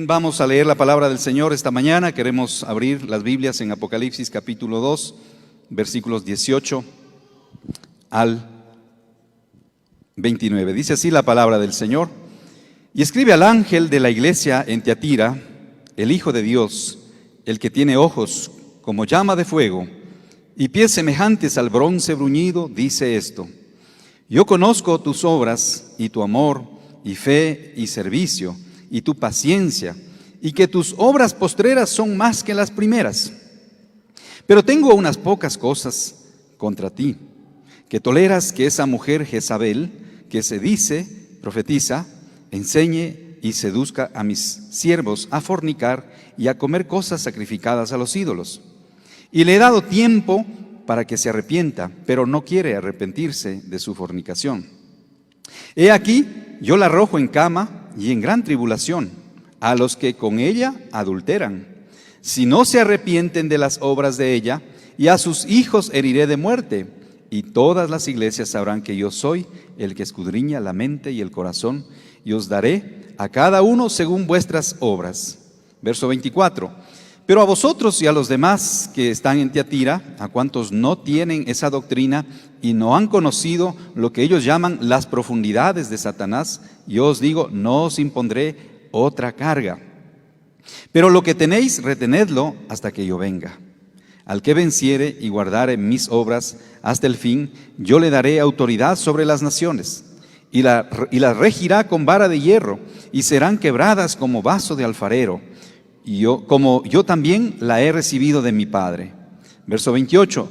Bien, vamos a leer la palabra del Señor esta mañana. Queremos abrir las Biblias en Apocalipsis capítulo 2, versículos 18 al 29. Dice así la palabra del Señor. Y escribe al ángel de la iglesia en Tiatira, el Hijo de Dios, el que tiene ojos como llama de fuego y pies semejantes al bronce bruñido, dice esto: Yo conozco tus obras y tu amor y fe y servicio y tu paciencia, y que tus obras postreras son más que las primeras. Pero tengo unas pocas cosas contra ti, que toleras que esa mujer Jezabel, que se dice, profetiza, enseñe y seduzca a mis siervos a fornicar y a comer cosas sacrificadas a los ídolos. Y le he dado tiempo para que se arrepienta, pero no quiere arrepentirse de su fornicación. He aquí, yo la arrojo en cama y en gran tribulación a los que con ella adulteran, si no se arrepienten de las obras de ella, y a sus hijos heriré de muerte, y todas las iglesias sabrán que yo soy el que escudriña la mente y el corazón, y os daré a cada uno según vuestras obras. Verso 24. Pero a vosotros y a los demás que están en Tiatira, a cuantos no tienen esa doctrina y no han conocido lo que ellos llaman las profundidades de Satanás, yo os digo, no os impondré otra carga. Pero lo que tenéis, retenedlo hasta que yo venga. Al que venciere y guardare mis obras hasta el fin, yo le daré autoridad sobre las naciones, y las regirá con vara de hierro, y serán quebradas como vaso de alfarero, y como yo también la he recibido de mi Padre. Verso 28.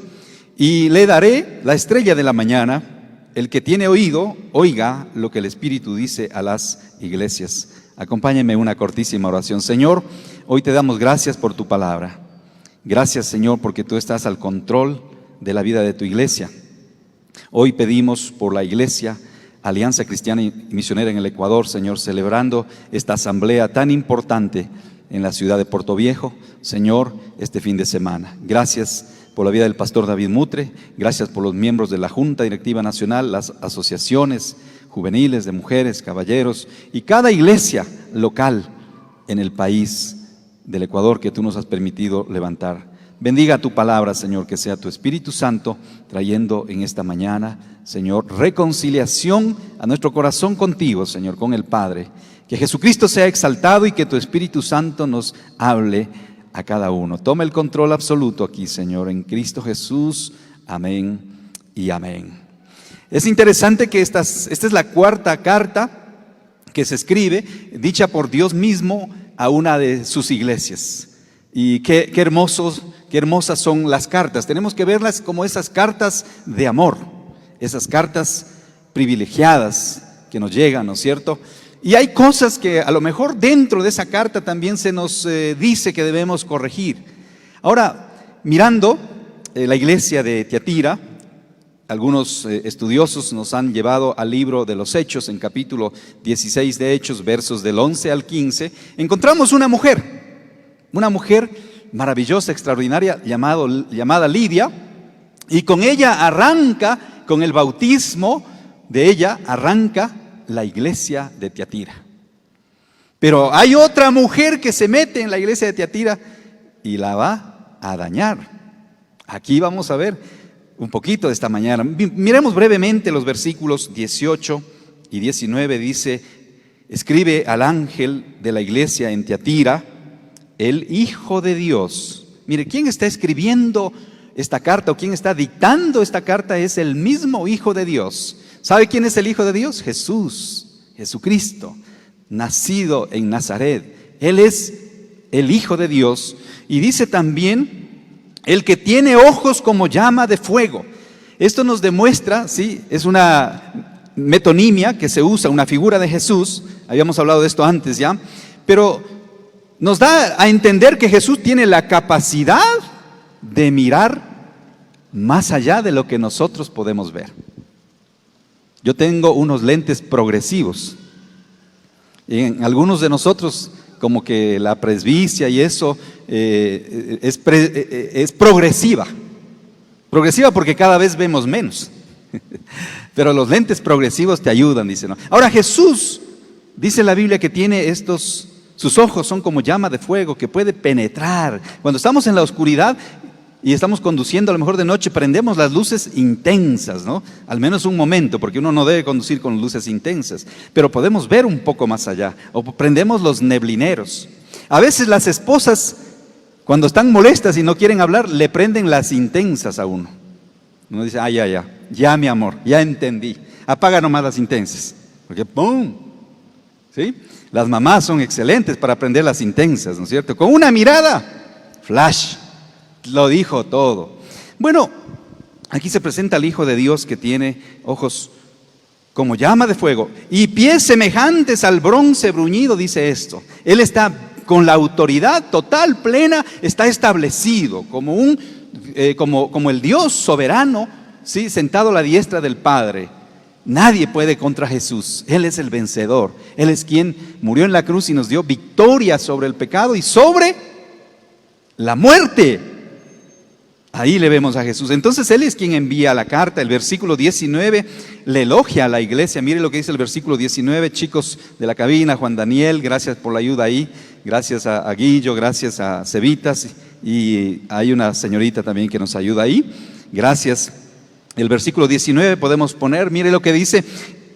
Y le daré la estrella de la mañana. El que tiene oído, oiga lo que el Espíritu dice a las iglesias. Acompáñenme en una cortísima oración. Señor, hoy te damos gracias por tu palabra. Gracias, Señor, porque tú estás al control de la vida de tu iglesia. Hoy pedimos por la iglesia Alianza Cristiana y Misionera en el Ecuador, Señor, celebrando esta asamblea tan importante en la ciudad de Puerto Viejo, Señor, este fin de semana. Gracias por la vida del pastor David Mutre, gracias por los miembros de la Junta Directiva Nacional, las asociaciones juveniles de mujeres, caballeros y cada iglesia local en el país del Ecuador que tú nos has permitido levantar. Bendiga tu palabra, Señor, que sea tu Espíritu Santo trayendo en esta mañana, Señor, reconciliación a nuestro corazón contigo, Señor, con el Padre. Que Jesucristo sea exaltado y que tu Espíritu Santo nos hable a cada uno. Toma el control absoluto aquí, Señor, en Cristo Jesús. Amén y amén. Es interesante que esta es la cuarta carta que se escribe, dicha por Dios mismo a una de sus iglesias. Y qué hermosas son las cartas. Tenemos que verlas como esas cartas de amor, esas cartas privilegiadas que nos llegan, ¿no es cierto? Y hay cosas que a lo mejor dentro de esa carta también se nos dice que debemos corregir. Ahora, mirando la iglesia de Tiatira, algunos estudiosos nos han llevado al libro de los Hechos, en capítulo 16 de Hechos, versos del 11 al 15, encontramos una mujer maravillosa, extraordinaria, llamada Lidia, y con ella arranca, con el bautismo de ella, arranca la iglesia de Tiatira. Pero hay otra mujer que se mete en la iglesia de Tiatira y la va a dañar. Aquí vamos a ver un poquito de esta mañana. Miremos brevemente los versículos 18 y 19. Dice: escribe al ángel de la iglesia en Tiatira, el Hijo de Dios. Mire, ¿quién está escribiendo esta carta o quién está dictando esta carta? Es el mismo Hijo de Dios. ¿Sabe quién es el Hijo de Dios? Jesucristo, nacido en Nazaret. Él es el Hijo de Dios. Y dice también, el que tiene ojos como llama de fuego. Esto nos demuestra, ¿sí? Es una metonimia que se usa, una figura de Jesús. Habíamos hablado de esto antes ya. Pero nos da a entender que Jesús tiene la capacidad de mirar más allá de lo que nosotros podemos ver. Yo tengo unos lentes progresivos. Y en algunos de nosotros, como que la presbicia y eso es progresiva. Progresiva porque cada vez vemos menos. Pero los lentes progresivos te ayudan, dice, ¿no? Ahora Jesús, dice la Biblia que tiene estos Sus ojos son como llama de fuego que puede penetrar. Cuando estamos en la oscuridad y estamos conduciendo, a lo mejor de noche, prendemos las luces intensas, ¿no? Al menos un momento, porque uno no debe conducir con luces intensas, pero podemos ver un poco más allá. O prendemos los neblineros. A veces las esposas, cuando están molestas y no quieren hablar, le prenden las intensas a uno. Uno dice, ya mi amor, ya entendí. Apaga nomás las intensas, porque ¡pum! ¿Sí? Las mamás son excelentes para prender las intensas, ¿no es cierto? Con una mirada, flash, lo dijo todo. Bueno, aquí se presenta el Hijo de Dios que tiene ojos como llama de fuego y pies semejantes al bronce bruñido, dice esto. Él está con la autoridad total, plena, está establecido como el Dios soberano, ¿sí? Sentado a la diestra del Padre. Nadie puede contra Jesús. Él es el vencedor. Él es quien murió en la cruz y nos dio victoria sobre el pecado y sobre la muerte. Ahí le vemos a Jesús. Entonces Él es quien envía la carta. El versículo 19 le elogia a la iglesia. Mire lo que dice el versículo 19. Chicos de la cabina, Juan Daniel, gracias por la ayuda ahí. Gracias a Guillo, gracias a Cevitas. Y hay una señorita también que nos ayuda ahí. Gracias. El versículo 19 podemos poner, mire lo que dice: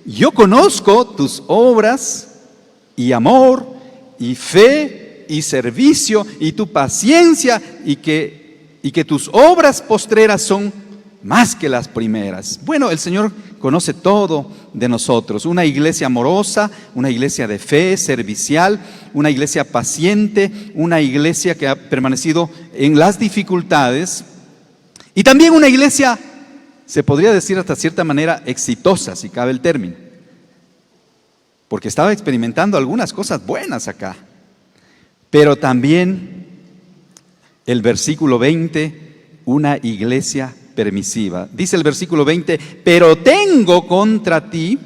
yo conozco tus obras y amor y fe y servicio y tu paciencia y que tus obras postreras son más que las primeras. Bueno, el Señor conoce todo de nosotros. Una iglesia amorosa, una iglesia de fe, servicial, una iglesia paciente, una iglesia que ha permanecido en las dificultades y también una iglesia, se podría decir hasta cierta manera, exitosa, si cabe el término, porque estaba experimentando algunas cosas buenas acá. Pero también el versículo 20, una iglesia permisiva. Dice el versículo 20, pero tengo contra ti.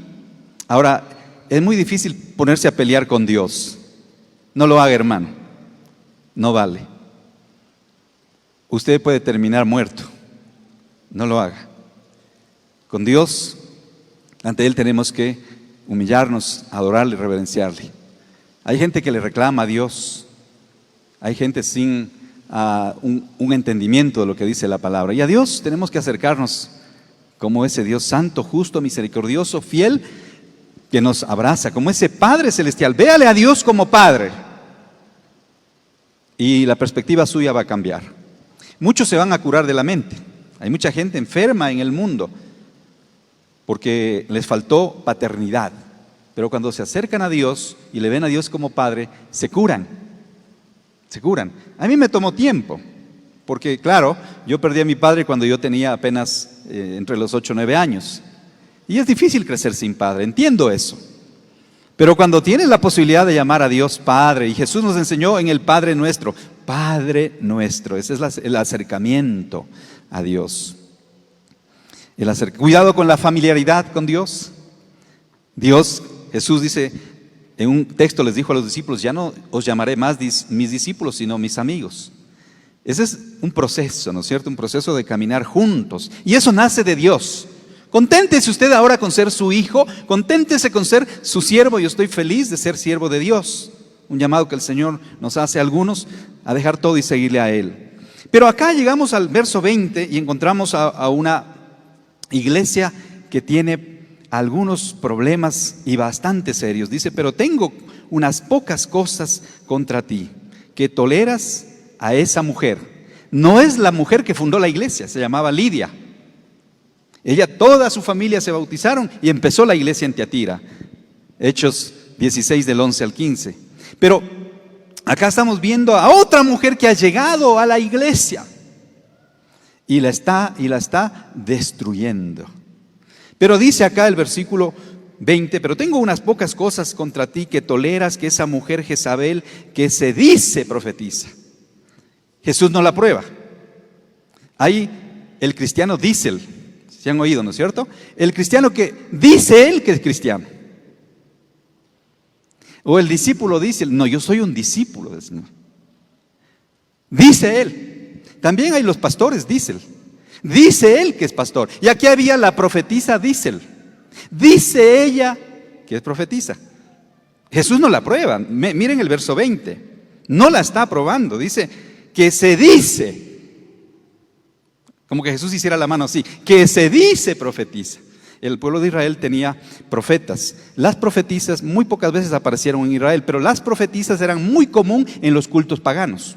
Ahora, es muy difícil ponerse a pelear con Dios. No lo haga, hermano. No vale. Usted puede terminar muerto. No lo haga. Con Dios, ante Él tenemos que humillarnos, adorarle, reverenciarle. Hay gente que le reclama a Dios, hay gente sin un entendimiento de lo que dice la palabra. Y a Dios tenemos que acercarnos como ese Dios santo, justo, misericordioso, fiel, que nos abraza, como ese Padre celestial. Véale a Dios como Padre y la perspectiva suya va a cambiar. Muchos se van a curar de la mente. Hay mucha gente enferma en el mundo porque les faltó paternidad. Pero cuando se acercan a Dios y le ven a Dios como Padre, se curan. Se curan. A mí me tomó tiempo, porque claro, yo perdí a mi padre cuando yo tenía apenas entre los 8 o 9 años. Y es difícil crecer sin padre, entiendo eso. Pero cuando tienes la posibilidad de llamar a Dios Padre, y Jesús nos enseñó en el Padre Nuestro, ese es el acercamiento a Dios. Cuidado con la familiaridad con Dios. Jesús dice, en un texto les dijo a los discípulos, ya no os llamaré más mis discípulos, sino mis amigos. Ese es un proceso, ¿no es cierto? Un proceso de caminar juntos. Y eso nace de Dios. Conténtese usted ahora con ser su hijo, conténtese con ser su siervo. Yo estoy feliz de ser siervo de Dios. Un llamado que el Señor nos hace a algunos a dejar todo y seguirle a Él. Pero acá llegamos al verso 20 y encontramos a una iglesia que tiene algunos problemas y bastante serios. Dice, pero tengo unas pocas cosas contra ti, que toleras a esa mujer. No es la mujer que fundó la iglesia, se llamaba Lidia. Ella, toda su familia se bautizaron y empezó la iglesia en Tiatira. Hechos 16 del 11 al 15. Pero acá estamos viendo a otra mujer que ha llegado a la iglesia y la está destruyendo. Pero dice acá el versículo 20, pero tengo unas pocas cosas contra ti, que toleras que esa mujer Jezabel, que se dice profetiza. Jesús no la prueba. Hay el cristiano dísel, se han oído, ¿no es cierto? El cristiano que dice él que es cristiano. O el discípulo dice, no, yo soy un discípulo del Señor. Dice él. También hay los pastores, dice él. Dice él que es pastor. Y aquí había la profetisa, dice él. Dice ella que es profetisa. Jesús no la aprueba. Miren el verso 20. No la está aprobando. Dice que se dice, como que Jesús hiciera la mano así, que se dice profetiza. El pueblo de Israel tenía profetas. Las profetisas muy pocas veces aparecieron en Israel, pero las profetisas eran muy común en los cultos paganos.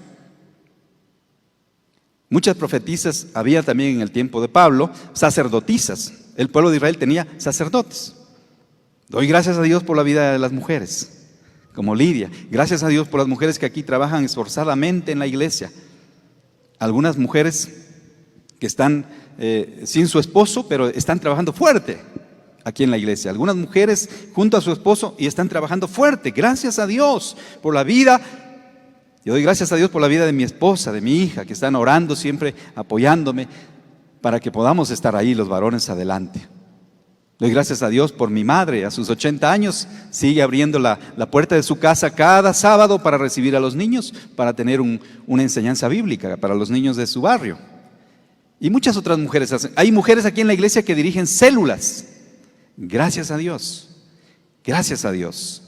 Muchas profetisas había también en el tiempo de Pablo, sacerdotisas. El pueblo de Israel tenía sacerdotes. Doy gracias a Dios por la vida de las mujeres, como Lidia. Gracias a Dios por las mujeres que aquí trabajan esforzadamente en la iglesia. Algunas mujeres que están sin su esposo, pero están trabajando fuerte aquí en la iglesia. Algunas mujeres junto a su esposo y están trabajando fuerte. Gracias a Dios por la vida. Yo doy gracias a Dios por la vida de mi esposa, de mi hija, que están orando siempre, apoyándome, para que podamos estar ahí los varones adelante. Doy gracias a Dios por mi madre, a sus 80 años, sigue abriendo la puerta de su casa cada sábado para recibir a los niños, para tener una enseñanza bíblica para los niños de su barrio. Y muchas otras mujeres hacen. Hay mujeres aquí en la iglesia que dirigen células. Gracias a Dios. Gracias a Dios.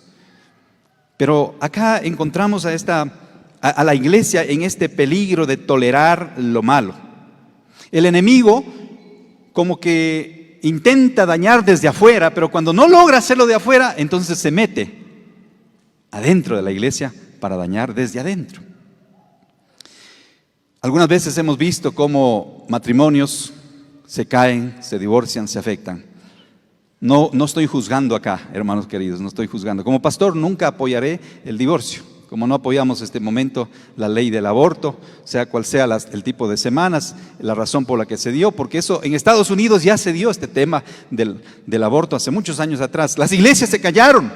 Pero acá encontramos a la iglesia en este peligro de tolerar lo malo. El enemigo como que intenta dañar desde afuera, pero cuando no logra hacerlo de afuera, entonces se mete adentro de la iglesia para dañar desde adentro. Algunas veces hemos visto cómo matrimonios se caen, se divorcian, se afectan. No estoy juzgando acá, hermanos queridos, no estoy juzgando. Como pastor nunca apoyaré el divorcio, como no apoyamos este momento la ley del aborto, sea cual sea el tipo de semanas, la razón por la que se dio, porque eso en Estados Unidos ya se dio este tema del aborto hace muchos años atrás. Las iglesias se callaron,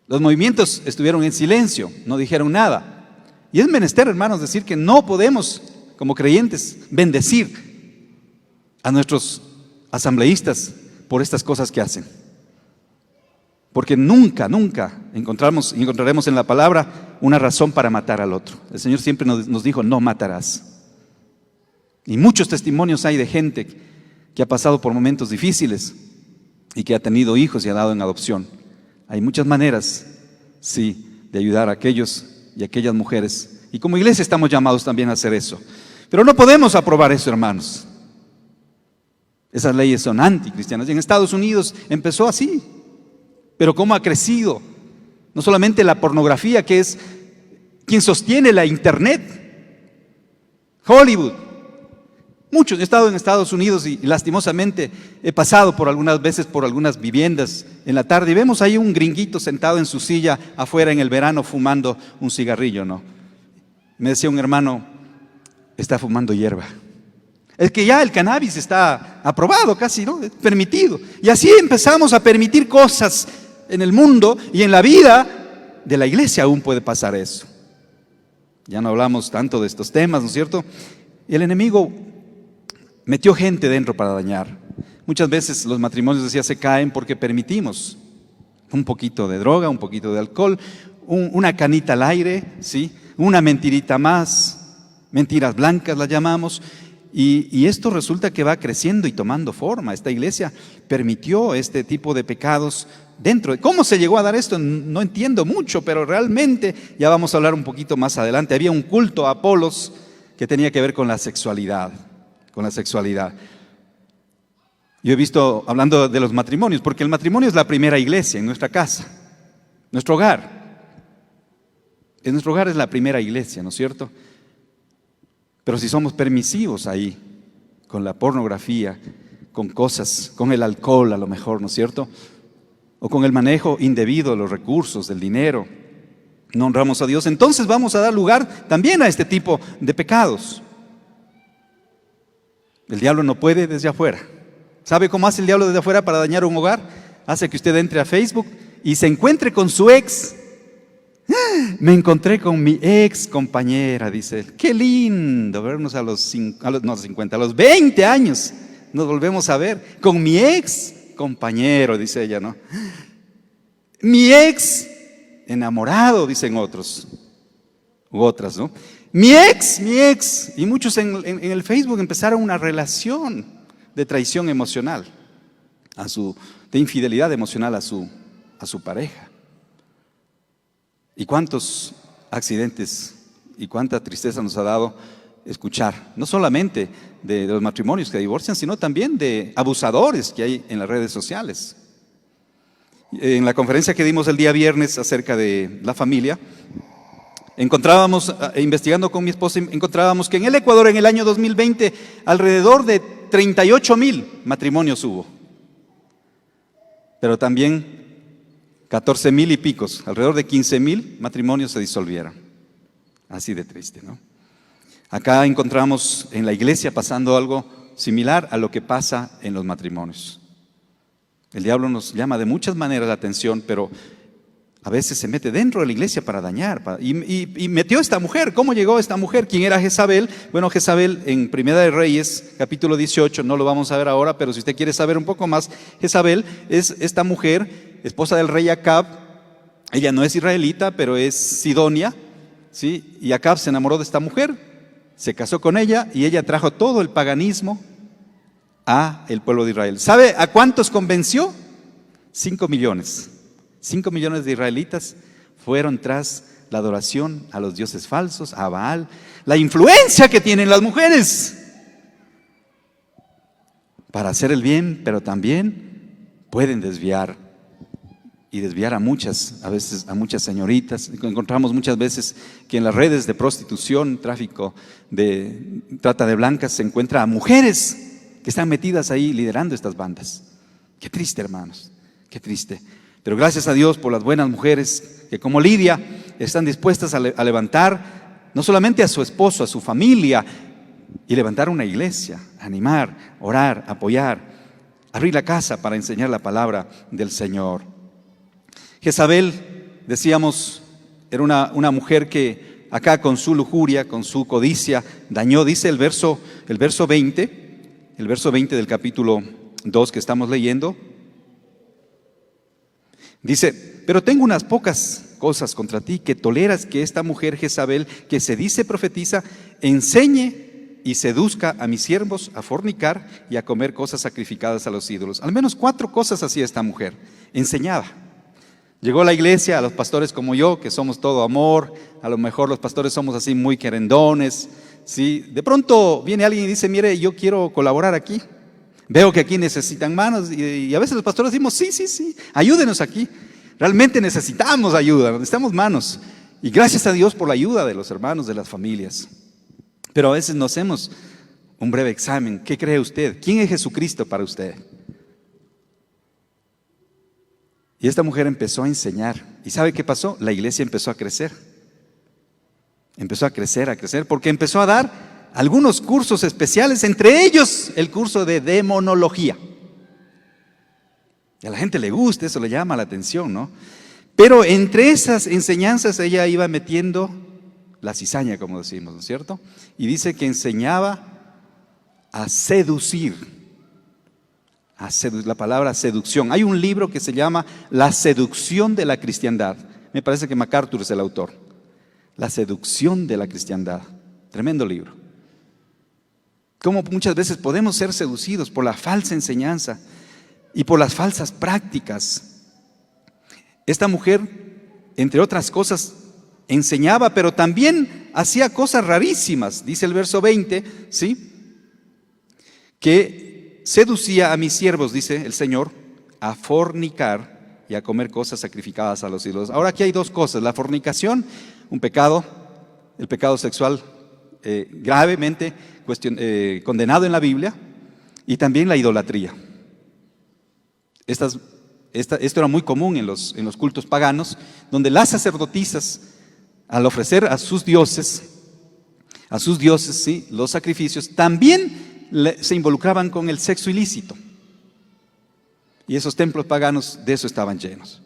los movimientos estuvieron en silencio, no dijeron nada. Y es menester, hermanos, decir que no podemos, como creyentes, bendecir a nuestros asambleístas por estas cosas que hacen. Porque nunca encontraremos en la palabra una razón para matar al otro. El Señor siempre nos dijo, no matarás. Y muchos testimonios hay de gente que ha pasado por momentos difíciles y que ha tenido hijos y ha dado en adopción. Hay muchas maneras, sí, de ayudar a aquellos y aquellas mujeres. Y como iglesia estamos llamados también a hacer eso. Pero no podemos aprobar eso, hermanos. Esas leyes son anticristianas. Y en Estados Unidos empezó así. Pero cómo ha crecido. No solamente la pornografía, que es quien sostiene la internet. Hollywood. Muchos, he estado en Estados Unidos y lastimosamente he pasado algunas veces por algunas viviendas en la tarde y vemos ahí un gringuito sentado en su silla afuera en el verano fumando un cigarrillo, ¿no? Me decía un hermano, está fumando hierba. Es que ya el cannabis está aprobado casi, ¿no? Es permitido. Y así empezamos a permitir cosas en el mundo y en la vida de la iglesia aún puede pasar eso. Ya no hablamos tanto de estos temas, ¿no es cierto? Y el enemigo metió gente dentro para dañar. Muchas veces los matrimonios, decía, se caen porque permitimos un poquito de droga, un poquito de alcohol, una canita al aire, ¿sí? Una mentirita más, mentiras blancas las llamamos, y esto resulta que va creciendo y tomando forma. Esta iglesia permitió este tipo de pecados dentro. ¿Cómo se llegó a dar esto? No entiendo mucho, pero realmente, ya vamos a hablar un poquito más adelante, había un culto a Apolos que tenía que ver con la sexualidad. Yo he visto, hablando de los matrimonios, porque el matrimonio es la primera iglesia en nuestra casa, nuestro hogar. En nuestro hogar es la primera iglesia, ¿no es cierto? Pero si somos permisivos ahí, con la pornografía, con cosas, con el alcohol a lo mejor, ¿no es cierto? O con el manejo indebido de los recursos, del dinero, no honramos a Dios, entonces vamos a dar lugar también a este tipo de pecados. El diablo no puede desde afuera. ¿Sabe cómo hace el diablo desde afuera para dañar un hogar? Hace que usted entre a Facebook y se encuentre con su ex. Me encontré con mi ex compañera, dice él. Qué lindo vernos a los 20 años. Nos volvemos a ver con mi ex compañero, dice ella, ¿no? Mi ex enamorado, dicen otros u otras, ¿no? Mi ex, y muchos en el Facebook empezaron una relación de traición emocional, de infidelidad emocional a su pareja. Y cuántos accidentes y cuánta tristeza nos ha dado escuchar, no solamente de los matrimonios que divorcian, sino también de abusadores que hay en las redes sociales. En la conferencia que dimos el día viernes acerca de la familia, encontrábamos, investigando con mi esposa, encontrábamos que en el Ecuador en el año 2020 alrededor de 38,000 matrimonios hubo, pero también 14,000 y picos, alrededor de 15,000 matrimonios se disolvieron. Así de triste, ¿no? Acá encontramos en la iglesia pasando algo similar a lo que pasa en los matrimonios. El diablo nos llama de muchas maneras la atención, pero a veces se mete dentro de la iglesia para dañar. Y metió a esta mujer. ¿Cómo llegó esta mujer? ¿Quién era Jezabel? Bueno, Jezabel en Primera de Reyes, capítulo 18, no lo vamos a ver ahora, pero si usted quiere saber un poco más, Jezabel es esta mujer, esposa del rey Acab. Ella no es israelita, pero es sidonia, ¿sí? Y Acab se enamoró de esta mujer, se casó con ella y ella trajo todo el paganismo a el pueblo de Israel. ¿Sabe a cuántos convenció? 5 millones. 5 millones de israelitas fueron tras la adoración a los dioses falsos, a Baal, la influencia que tienen las mujeres para hacer el bien, pero también pueden desviar y desviar a muchas, a veces a muchas señoritas. Encontramos muchas veces que en las redes de prostitución, tráfico de trata de blancas, se encuentra a mujeres que están metidas ahí liderando estas bandas. Qué triste, hermanos, qué triste. Pero gracias a Dios por las buenas mujeres que como Lidia están dispuestas a levantar no solamente a su esposo, a su familia, y levantar una iglesia, animar, orar, apoyar, abrir la casa para enseñar la palabra del Señor. Jezabel, decíamos, era una mujer que acá con su lujuria, con su codicia, dañó, dice el verso 20 del capítulo 2 que estamos leyendo. Dice: pero tengo unas pocas cosas contra ti, que toleras que esta mujer Jezabel, que se dice profetiza, enseñe y seduzca a mis siervos a fornicar y a comer cosas sacrificadas a los ídolos. Al menos 4 cosas hacía esta mujer, enseñaba. Llegó a la iglesia, a los pastores como yo, que somos todo amor, a lo mejor los pastores somos así muy querendones, ¿sí? De pronto viene alguien y dice: mire, yo quiero colaborar aquí, veo que aquí necesitan manos, y a veces los pastores decimos: sí, ayúdenos aquí, realmente necesitamos ayuda, necesitamos manos, y gracias a Dios por la ayuda de los hermanos, de las familias. Pero a veces nos hacemos un breve examen. ¿Qué cree usted? ¿Quién es Jesucristo para usted? Y esta mujer empezó a enseñar. ¿Y sabe qué pasó? La iglesia empezó a crecer. Empezó a crecer, porque empezó a dar algunos cursos especiales, entre ellos el curso de demonología. Y a la gente le gusta, eso le llama la atención, ¿no? Pero entre esas enseñanzas ella iba metiendo la cizaña, como decimos, ¿no es cierto? Y dice que enseñaba a seducir. La palabra seducción. Hay un libro que se llama La seducción de la cristiandad. Me parece que MacArthur es el autor. La seducción de la cristiandad. Tremendo libro. Cómo muchas veces podemos ser seducidos por la falsa enseñanza y por las falsas prácticas. Esta mujer, entre otras cosas, enseñaba, pero también hacía cosas rarísimas. Dice el verso 20, ¿sí? Que seducía a mis siervos, dice el Señor, a fornicar y a comer cosas sacrificadas a los ídolos. Ahora aquí hay 2 cosas: la fornicación, un pecado, el pecado sexual gravemente condenado en la Biblia, y también la idolatría. Esto era muy común en los cultos paganos, donde las sacerdotisas, al ofrecer a sus dioses, ¿sí?, los sacrificios, también se involucraban con el sexo ilícito. Y esos templos paganos de eso estaban llenos.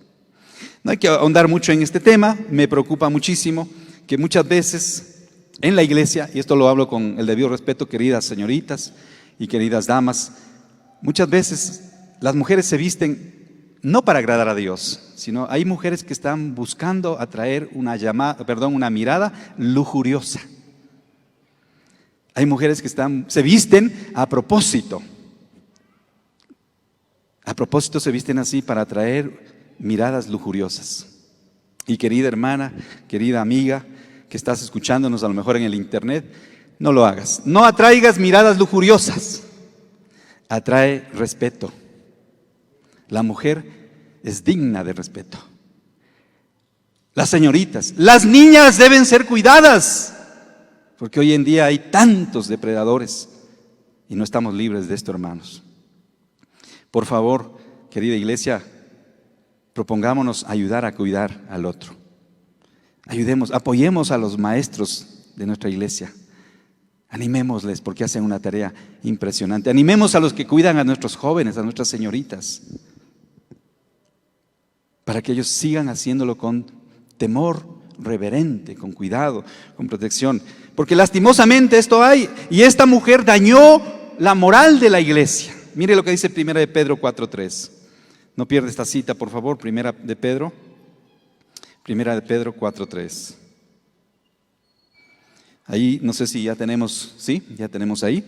No hay que ahondar mucho en este tema. Me preocupa muchísimo que muchas veces en la iglesia, y esto lo hablo con el debido respeto, queridas señoritas y queridas damas, muchas veces las mujeres se visten no para agradar a Dios, sino hay mujeres que están buscando atraer una mirada lujuriosa. Hay mujeres que se visten a propósito. A propósito se visten así para atraer miradas lujuriosas. Y querida hermana, querida amiga, que estás escuchándonos a lo mejor en el internet, no lo hagas. No atraigas miradas lujuriosas, atrae respeto. La mujer es digna de respeto. Las señoritas, las niñas deben ser cuidadas, porque hoy en día hay tantos depredadores y no estamos libres de esto, hermanos. Por favor, querida iglesia, propongámonos ayudar a cuidar al otro. Ayudemos, apoyemos a los maestros de nuestra iglesia. Animémosles porque hacen una tarea impresionante. Animemos a los que cuidan a nuestros jóvenes, a nuestras señoritas, para que ellos sigan haciéndolo con temor reverente, con cuidado, con protección. Porque lastimosamente esto hay, y esta mujer dañó la moral de la iglesia. Mire lo que dice 1 de Pedro 4:3. No pierda esta cita, por favor. 1 de Pedro 4:3. Ahí, no sé si ya tenemos, sí, ya tenemos ahí.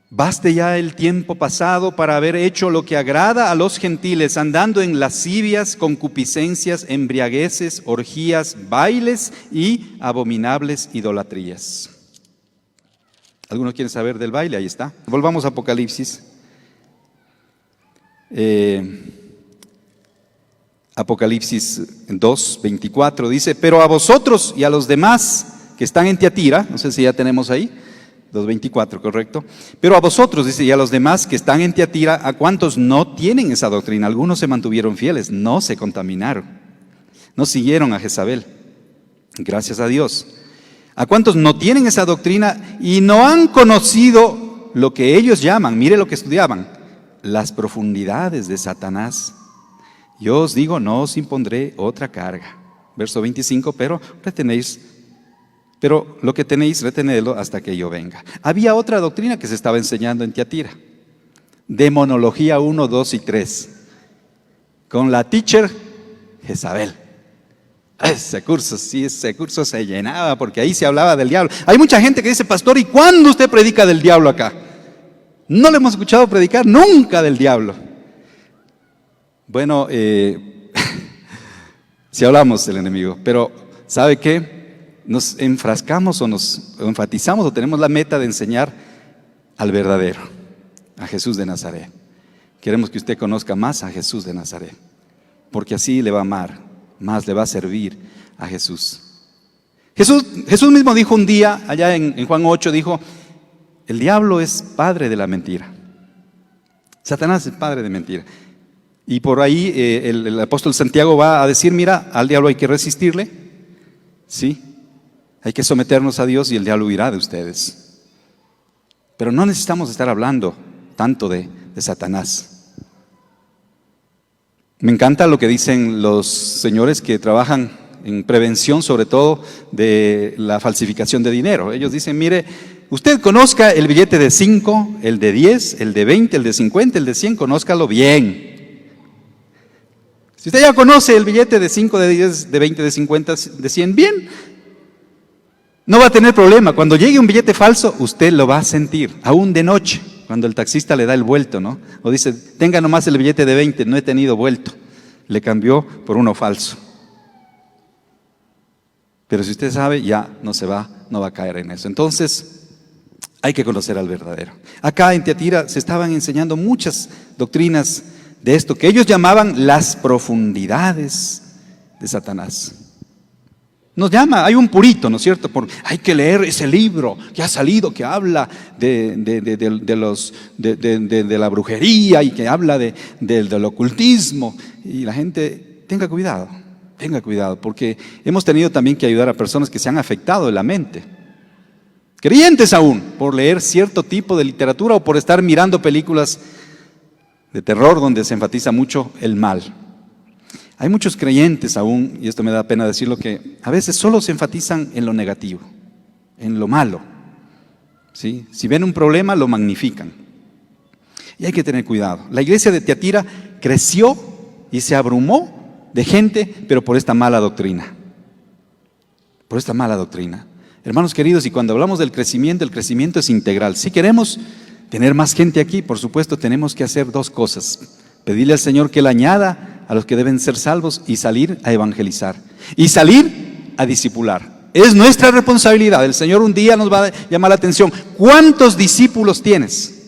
Baste ya el tiempo pasado para haber hecho lo que agrada a los gentiles, andando en lascivias, concupiscencias, embriagueces, orgías, bailes y abominables idolatrías. ¿Alguno quiere saber del baile? Ahí está. Volvamos a Apocalipsis. Apocalipsis 2:24 dice: pero a vosotros y a los demás que están en Tiatira, no sé si ya tenemos ahí, 2:24, correcto. Pero a vosotros, dice, y a los demás que están en Tiatira, a cuantos no tienen esa doctrina, algunos se mantuvieron fieles, no se contaminaron, no siguieron a Jezabel, gracias a Dios. A cuantos no tienen esa doctrina y no han conocido lo que ellos llaman, mire lo que estudiaban, las profundidades de Satanás. Yo os digo, no os impondré otra carga. Verso 25, pero lo que tenéis, retenedlo hasta que yo venga. Había otra doctrina que se estaba enseñando en Tiatira. Demonología 1, 2 y 3. Con la teacher Jezabel. Ese curso se llenaba porque ahí se hablaba del diablo. Hay mucha gente que dice: pastor, ¿y cuándo usted predica del diablo acá? No le hemos escuchado predicar nunca del diablo. Bueno, si hablamos del enemigo, pero ¿sabe qué? Nos enfrascamos o nos enfatizamos o tenemos la meta de enseñar al verdadero, a Jesús de Nazaret. Queremos que usted conozca más a Jesús de Nazaret, porque así le va a amar, más le va a servir a Jesús. Jesús mismo dijo un día, allá en Juan 8, dijo: el diablo es padre de la mentira. Satanás es padre de mentira. Y por ahí el apóstol Santiago va a decir: mira, al diablo hay que resistirle, ¿sí? Hay que someternos a Dios y el diablo huirá de ustedes. Pero no necesitamos estar hablando tanto de Satanás. Me encanta lo que dicen los señores que trabajan en prevención, sobre todo de la falsificación de dinero. Ellos dicen: mire, usted conozca el billete de 5, el de 10, el de 20, el de 50, el de 100, conózcalo bien. Si usted ya conoce el billete de 5, de 10, de 20, de 50, de 100, bien, no va a tener problema. Cuando llegue un billete falso, usted lo va a sentir, aún de noche, cuando el taxista le da el vuelto, ¿no? O dice: tenga nomás el billete de 20, no he tenido vuelto. Le cambió por uno falso. Pero si usted sabe, ya no va a caer en eso. Entonces, hay que conocer al verdadero. Acá en Tiatira se estaban enseñando muchas doctrinas de esto que ellos llamaban las profundidades de Satanás. Nos llama, hay un purito, ¿no es cierto? Hay que leer ese libro que ha salido, que habla de la brujería y que habla del ocultismo. Y la gente, tenga cuidado, porque hemos tenido también que ayudar a personas que se han afectado de la mente, creyentes aún, por leer cierto tipo de literatura o por estar mirando películas de terror donde se enfatiza mucho el mal. Hay muchos creyentes aún, y esto me da pena decirlo, que a veces solo se enfatizan en lo negativo, en lo malo, ¿sí? Si ven un problema, lo magnifican. Y hay que tener cuidado. La iglesia de Tiatira creció y se abrumó de gente, pero por esta mala doctrina. Por esta mala doctrina. Hermanos queridos, y cuando hablamos del crecimiento, el crecimiento es integral. Si queremos tener más gente aquí, por supuesto, tenemos que hacer dos cosas: pedirle al Señor que le añada a los que deben ser salvos y salir a evangelizar y salir a discipular. Es nuestra responsabilidad. El Señor un día nos va a llamar la atención. ¿Cuántos discípulos tienes?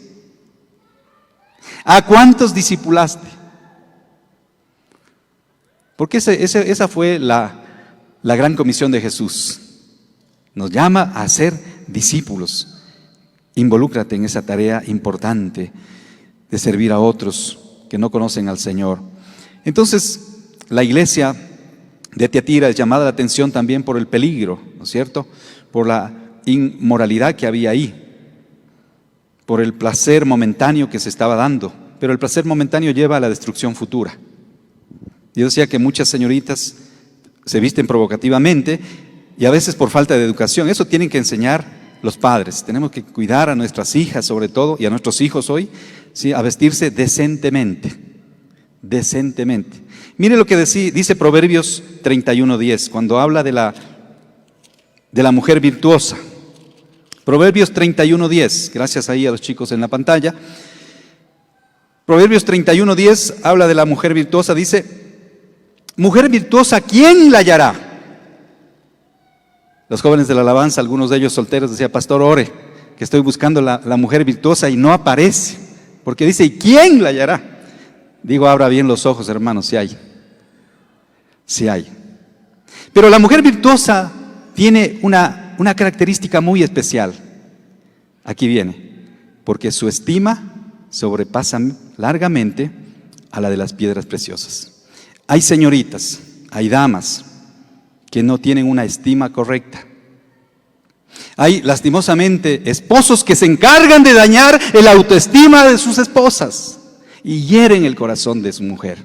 ¿A cuántos discipulaste? Porque esa fue la gran comisión de Jesús. Nos llama a ser discípulos. Involúcrate en esa tarea importante de servir a otros que no conocen al Señor. Entonces, la iglesia de Tiatira es llamada la atención también por el peligro, ¿no es cierto? Por la inmoralidad que había ahí, por el placer momentáneo que se estaba dando. Pero el placer momentáneo lleva a la destrucción futura. Yo decía que muchas señoritas se visten provocativamente y a veces por falta de educación. Eso tienen que enseñar los padres. Tenemos que cuidar a nuestras hijas sobre todo y a nuestros hijos hoy, ¿sí?, a vestirse decentemente. Decentemente. Mire lo que dice Proverbios 31:10 cuando habla de la mujer virtuosa. Proverbios 31:10, gracias ahí a los chicos en la pantalla. Proverbios 31:10 habla de la mujer virtuosa, dice: mujer virtuosa, ¿quién la hallará? Los jóvenes de la alabanza, algunos de ellos solteros, decía: pastor, ore, que estoy buscando la mujer virtuosa y no aparece. Porque dice: ¿y quién la hallará? Digo, abra bien los ojos, hermanos, si hay. Si hay. Pero la mujer virtuosa tiene una característica muy especial. Aquí viene. Porque su estima sobrepasa largamente a la de las piedras preciosas. Hay señoritas, hay damas que no tienen una estima correcta. Hay, lastimosamente, esposos que se encargan de dañar el autoestima de sus esposas y hieren el corazón de su mujer.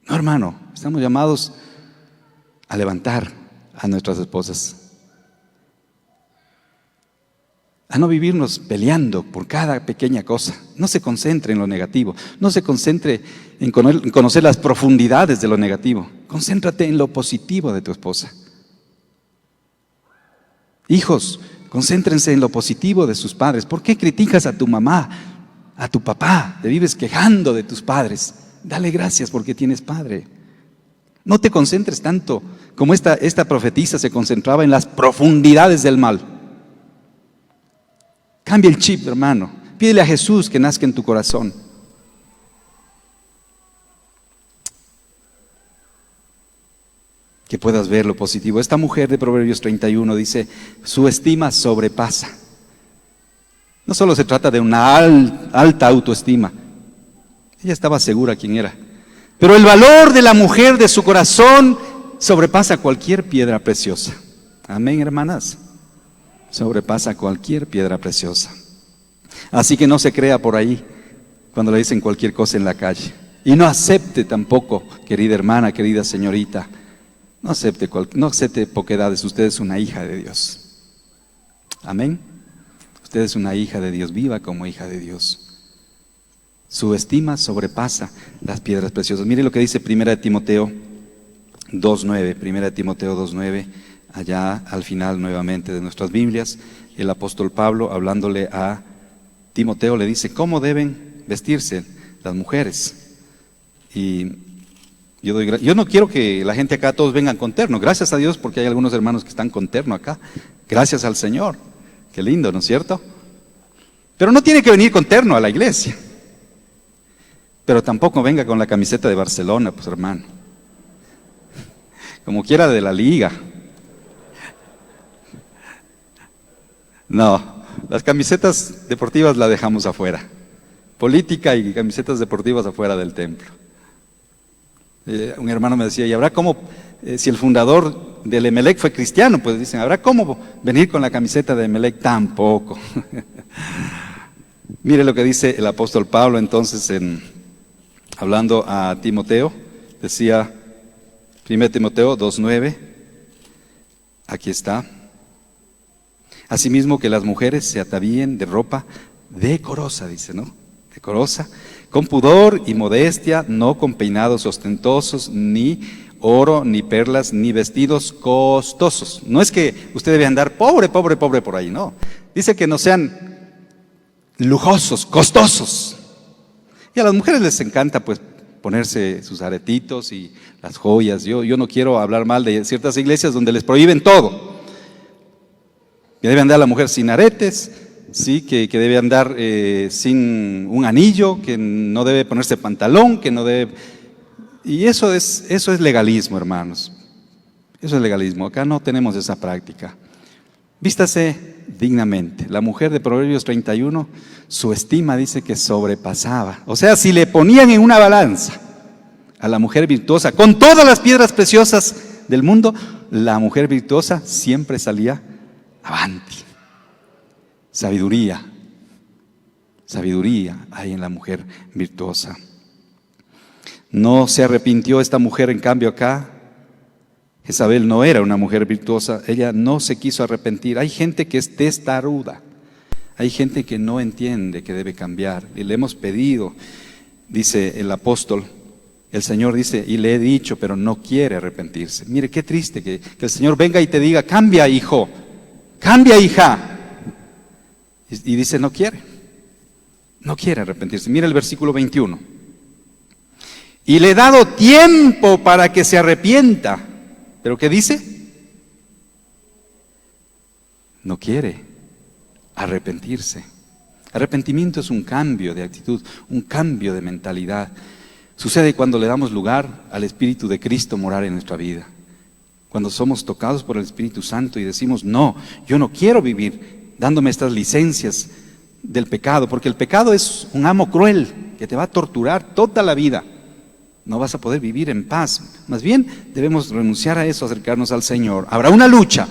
No, hermano, estamos llamados a levantar a nuestras esposas, a no vivirnos peleando por cada pequeña cosa. No se concentre en lo negativo, no se concentre en conocer las profundidades de lo negativo. Concéntrate en lo positivo de tu esposa. Hijos, concéntrense en lo positivo de sus padres. ¿Por qué criticas a tu mamá, a tu papá? Te vives quejando de tus padres. Dale gracias porque tienes padre. No te concentres tanto como esta profetisa se concentraba en las profundidades del mal. Cambia el chip, hermano. Pídele a Jesús que nazca en tu corazón. Que puedas ver lo positivo. Esta mujer de Proverbios 31 dice: su estima sobrepasa. No solo se trata de una alta autoestima. Ella estaba segura quién era. Pero el valor de la mujer, de su corazón, sobrepasa cualquier piedra preciosa. Amén, hermanas. Sobrepasa cualquier piedra preciosa. Así que no se crea por ahí cuando le dicen cualquier cosa en la calle. Y no acepte tampoco, querida hermana, querida señorita, no acepte poquedades. Usted es una hija de Dios. Amén. Usted es una hija de Dios, viva como hija de Dios. Su estima sobrepasa las piedras preciosas. Mire lo que dice 1 Timoteo 2:9. 1 Timoteo 2:9. Allá al final nuevamente de nuestras Biblias, el apóstol Pablo, hablándole a Timoteo, le dice cómo deben vestirse las mujeres. Y yo no quiero que la gente acá todos vengan con terno. Gracias a Dios porque hay algunos hermanos que están con terno acá. Gracias al Señor. Qué lindo, ¿no es cierto? Pero no tiene que venir con terno a la iglesia. Pero tampoco venga con la camiseta de Barcelona, pues hermano. Como quiera de la liga. No, las camisetas deportivas las dejamos afuera. Política y camisetas deportivas afuera del templo. Un hermano me decía: ¿y habrá cómo, si el fundador del Emelec fue cristiano? Pues dicen, ¿habrá cómo venir con la camiseta de Emelec? Tampoco. Mire lo que dice el apóstol Pablo entonces hablando a Timoteo. Decía 1 Timoteo 2:9. Aquí está. Asimismo que las mujeres se atavíen de ropa decorosa, dice, ¿no? Decorosa, con pudor y modestia, no con peinados ostentosos, ni oro, ni perlas, ni vestidos costosos. No es que usted debe andar pobre por ahí, no. Dice que no sean lujosos, costosos. Y a las mujeres les encanta, pues, ponerse sus aretitos y las joyas. Yo no quiero hablar mal de ciertas iglesias donde les prohíben todo. Que debe andar la mujer sin aretes, sí, que debe andar sin un anillo, que no debe ponerse pantalón, que no debe... Y eso es legalismo, hermanos. Eso es legalismo. Acá no tenemos esa práctica. Vístase dignamente. La mujer de Proverbios 31, su estima dice que sobrepasaba. O sea, si le ponían en una balanza a la mujer virtuosa, con todas las piedras preciosas del mundo, la mujer virtuosa siempre salía avanti. Sabiduría hay en la mujer virtuosa. No se arrepintió esta mujer, en cambio acá, Jezabel no era una mujer virtuosa, ella no se quiso arrepentir. Hay gente que es testaruda, hay gente que no entiende que debe cambiar, y le hemos pedido, dice el apóstol, el Señor dice, y le he dicho, pero no quiere arrepentirse. Mire, qué triste que el Señor venga y te diga, cambia, hijo, cambia, hija. Y dice, no quiere arrepentirse. Mira el versículo 21. Y le he dado tiempo para que se arrepienta. ¿Pero qué dice? No quiere arrepentirse. Arrepentimiento es un cambio de actitud, un cambio de mentalidad. Sucede cuando le damos lugar al Espíritu de Cristo morar en nuestra vida. Cuando somos tocados por el Espíritu Santo y decimos, no, yo no quiero vivir dándome estas licencias del pecado, porque el pecado es un amo cruel que te va a torturar toda la vida. No vas a poder vivir en paz. Más bien debemos renunciar a eso, acercarnos al Señor. Habrá una lucha,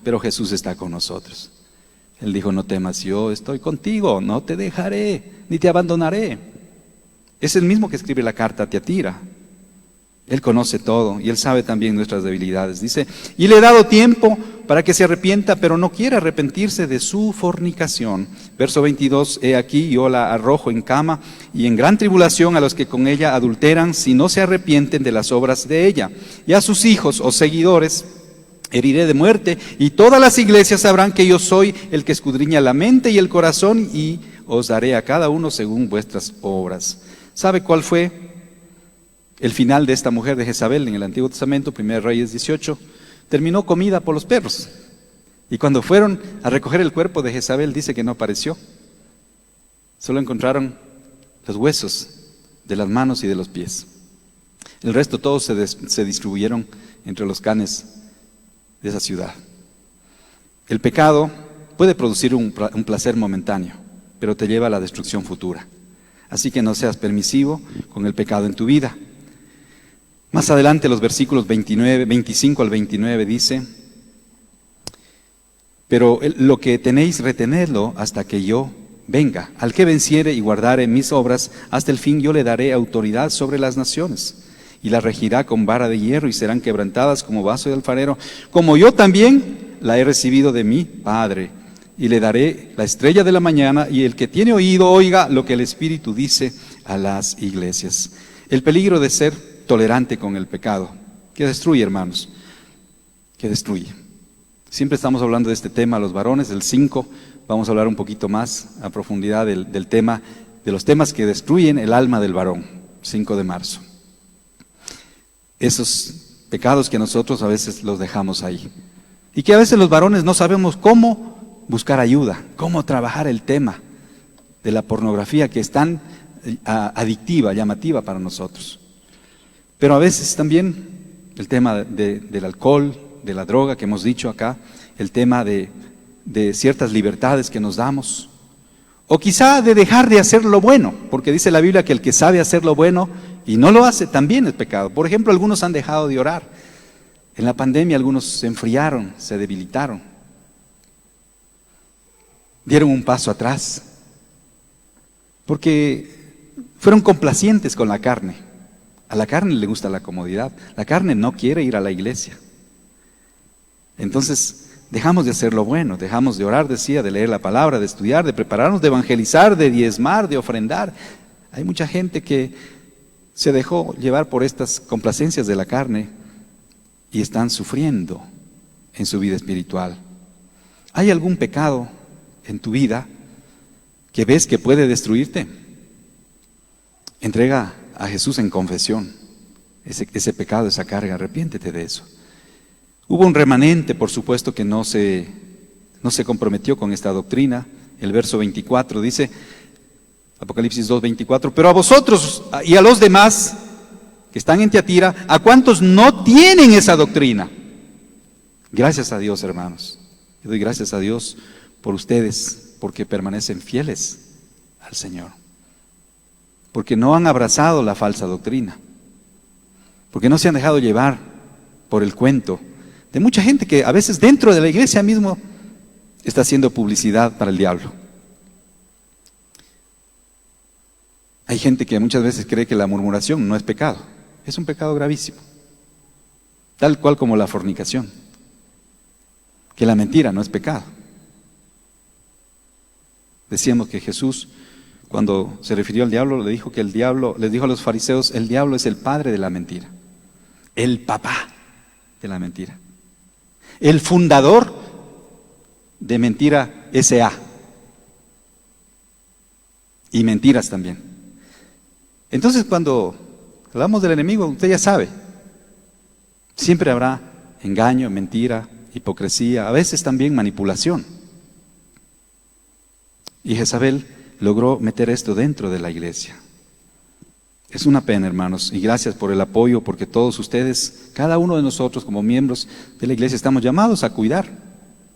pero Jesús está con nosotros. Él dijo, no temas, yo estoy contigo, no te dejaré, ni te abandonaré. Es el mismo que escribe la carta a Tiatira. Él conoce todo y Él sabe también nuestras debilidades. Dice, y le he dado tiempo para que se arrepienta, pero no quiere arrepentirse de su fornicación. Verso 22, he aquí yo la arrojo en cama y en gran tribulación a los que con ella adulteran, si no se arrepienten de las obras de ella. Y a sus hijos o seguidores heriré de muerte, y todas las iglesias sabrán que yo soy el que escudriña la mente y el corazón, y os daré a cada uno según vuestras obras. ¿Sabe cuál fue el final de esta mujer de Jezabel en el Antiguo Testamento? 1 Reyes 18, terminó comida por los perros. Y cuando fueron a recoger el cuerpo de Jezabel, dice que no apareció. Solo encontraron los huesos de las manos y de los pies. El resto todos se distribuyeron entre los canes de esa ciudad. El pecado puede producir un placer momentáneo, pero te lleva a la destrucción futura. Así que no seas permisivo con el pecado en tu vida. Más adelante los versículos 25 al 29 dice, pero lo que tenéis retenedlo hasta que yo venga. Al que venciere y guardare mis obras, hasta el fin yo le daré autoridad sobre las naciones, y las regirá con vara de hierro, y serán quebrantadas como vaso de alfarero, como yo también la he recibido de mi Padre. Y le daré la estrella de la mañana, y el que tiene oído oiga lo que el Espíritu dice a las iglesias. El peligro de ser tolerante con el pecado, que destruye, hermanos, que destruye. Siempre estamos hablando de este tema, los varones. El 5 vamos a hablar un poquito más a profundidad del tema, de los temas que destruyen el alma del varón. 5 de marzo. Esos pecados que nosotros a veces los dejamos ahí, y que a veces los varones no sabemos cómo buscar ayuda, cómo trabajar el tema de la pornografía, que es tan adictiva, llamativa para nosotros. Pero a veces también el tema del alcohol, de la droga que hemos dicho acá, el tema de ciertas libertades que nos damos, o quizá de dejar de hacer lo bueno, porque dice la Biblia que el que sabe hacer lo bueno y no lo hace también es pecado. Por ejemplo, algunos han dejado de orar. En la pandemia algunos se enfriaron, se debilitaron, dieron un paso atrás, porque fueron complacientes con la carne. A la carne le gusta la comodidad, la carne no quiere ir a la iglesia. Entonces dejamos de hacer lo bueno, dejamos de orar, decía, de leer la palabra, de estudiar, de prepararnos, de evangelizar, de diezmar, de ofrendar. Hay mucha gente que se dejó llevar por estas complacencias de la carne y están sufriendo en su vida espiritual. ¿Hay algún pecado en tu vida que ves que puede destruirte? Entrega a Jesús en confesión. Ese pecado, esa carga, arrepiéntete de eso. Hubo un remanente, por supuesto, que no se comprometió con esta doctrina. El verso 24 dice, Apocalipsis 2:24, pero a vosotros y a los demás que están en Tiatira, a cuantos no tienen esa doctrina. Gracias a Dios, hermanos. Yo doy gracias a Dios por ustedes, porque permanecen fieles al Señor. Porque no han abrazado la falsa doctrina. Porque no se han dejado llevar por el cuento de mucha gente que a veces dentro de la iglesia mismo está haciendo publicidad para el diablo. Hay gente que muchas veces cree que la murmuración no es pecado. Es un pecado gravísimo. Tal cual como la fornicación. Que la mentira no es pecado. Decíamos que Jesús, cuando se refirió al diablo, le dijo les dijo a los fariseos, el diablo es el padre de la mentira. El papá de la mentira. El fundador de mentira S.A. Y mentiras también. Entonces, cuando hablamos del enemigo, usted ya sabe, siempre habrá engaño, mentira, hipocresía, a veces también manipulación. Y Jezabel logró meter esto dentro de la iglesia. Es una pena, hermanos, y gracias por el apoyo, porque todos ustedes, cada uno de nosotros como miembros de la iglesia, estamos llamados a cuidar.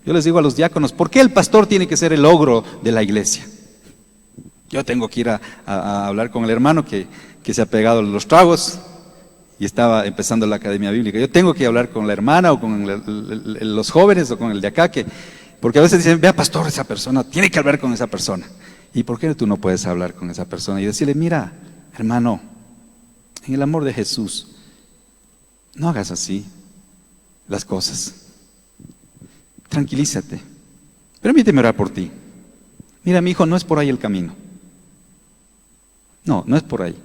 Yo les digo a los diáconos, ¿por qué el pastor tiene que ser el ogro de la iglesia? Yo tengo que ir a hablar con el hermano que se ha pegado los tragos y estaba empezando la academia bíblica. Yo tengo que hablar con la hermana o con los jóvenes o con el de acá, porque a veces dicen, vea pastor, esa persona, tiene que hablar con esa persona. ¿Y por qué tú no puedes hablar con esa persona? Y decirle, mira, hermano, en el amor de Jesús, no hagas así las cosas. Tranquilízate. Permíteme orar por ti. Mira, mi hijo, no es por ahí el camino. No es por ahí.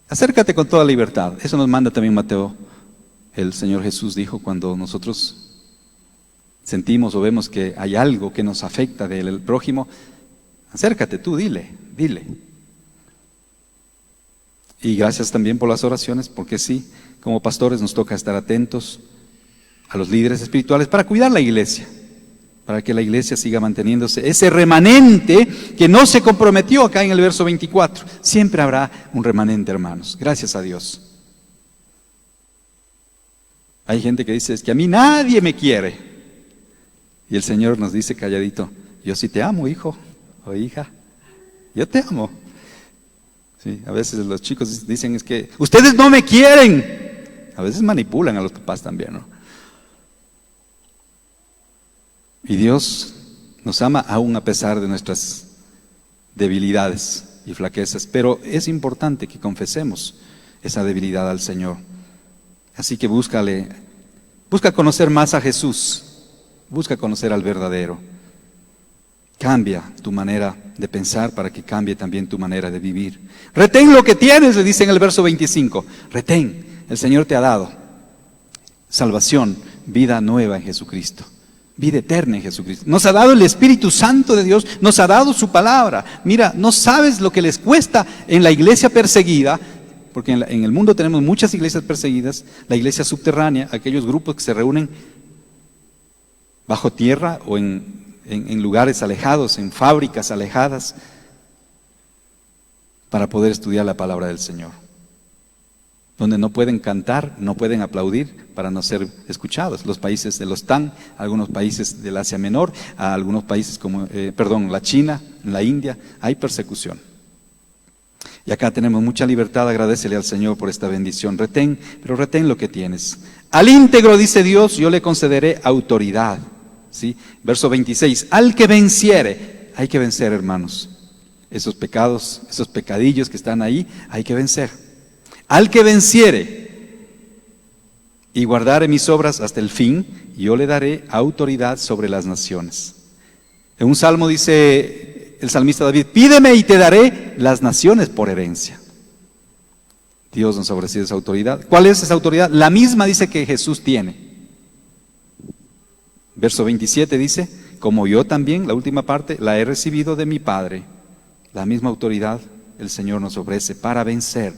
Acércate con toda libertad. Eso nos manda también Mateo. El Señor Jesús dijo, cuando nosotros sentimos o vemos que hay algo que nos afecta del prójimo, acércate tú, dile. Y gracias también por las oraciones, porque sí, como pastores nos toca estar atentos a los líderes espirituales para cuidar la iglesia, para que la iglesia siga manteniéndose. Ese remanente que no se comprometió acá en el verso 24. Siempre habrá un remanente, hermanos. Gracias a Dios. Hay gente que dice, es que a mí nadie me quiere. Y el Señor nos dice calladito, yo sí te amo, hijo o hija. Yo te amo. Sí, a veces los chicos dicen, es que ustedes no me quieren. A veces manipulan a los papás también, ¿no? Y Dios nos ama aún a pesar de nuestras debilidades y flaquezas. Pero es importante que confesemos esa debilidad al Señor. Así que busca conocer más a Jesús. Busca conocer al verdadero. Cambia tu manera de pensar para que cambie también tu manera de vivir. Retén lo que tienes, le dice en el verso 25. Retén, el Señor te ha dado salvación, vida nueva en Jesucristo. Vida eterna en Jesucristo. Nos ha dado el Espíritu Santo de Dios, nos ha dado su palabra. Mira, no sabes lo que les cuesta en la iglesia perseguida, porque en el mundo tenemos muchas iglesias perseguidas, la iglesia subterránea, aquellos grupos que se reúnen bajo tierra o en lugares alejados, en fábricas alejadas, para poder estudiar la palabra del Señor. Donde no pueden cantar, no pueden aplaudir para no ser escuchados. Los países de los TAN, algunos países del Asia Menor, a algunos países como, la China, la India, hay persecución. Y acá tenemos mucha libertad, agradécele al Señor por esta bendición. Retén, pero retén lo que tienes. Al íntegro, dice Dios, yo le concederé autoridad. ¿Sí? Verso 26, al que venciere, hay que vencer, hermanos. Esos pecados, esos pecadillos que están ahí, hay que vencer. Al que venciere y guardare mis obras hasta el fin, yo le daré autoridad sobre las naciones. En un salmo dice el salmista David, pídeme y te daré las naciones por herencia. Dios nos ha ofrecido esa autoridad. ¿Cuál es esa autoridad? La misma dice que Jesús tiene. Verso 27 dice, como yo también, la última parte, la he recibido de mi Padre. La misma autoridad el Señor nos ofrece para vencer.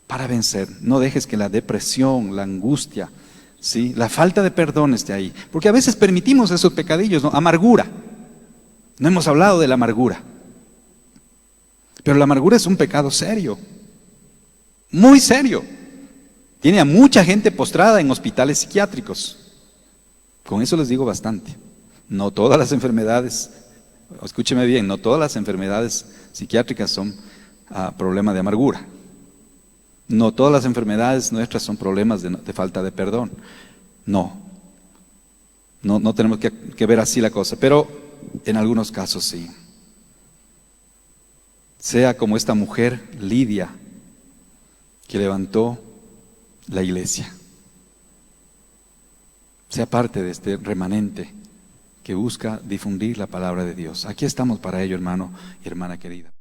Para vencer. No dejes que la depresión, la angustia, ¿sí?, la falta de perdón esté ahí. Porque a veces permitimos esos pecadillos, ¿no? Amargura. No hemos hablado de la amargura. Pero la amargura es un pecado serio. Muy serio. Tiene a mucha gente postrada en hospitales psiquiátricos. Con eso les digo bastante. No todas las enfermedades, escúcheme bien, no todas las enfermedades psiquiátricas son problema de amargura. No todas las enfermedades nuestras son problemas de falta de perdón. No tenemos que ver así la cosa, pero en algunos casos sí. Sea como esta mujer Lidia, que levantó la iglesia. Sea parte de este remanente que busca difundir la palabra de Dios. Aquí estamos para ello, hermano y hermana querida.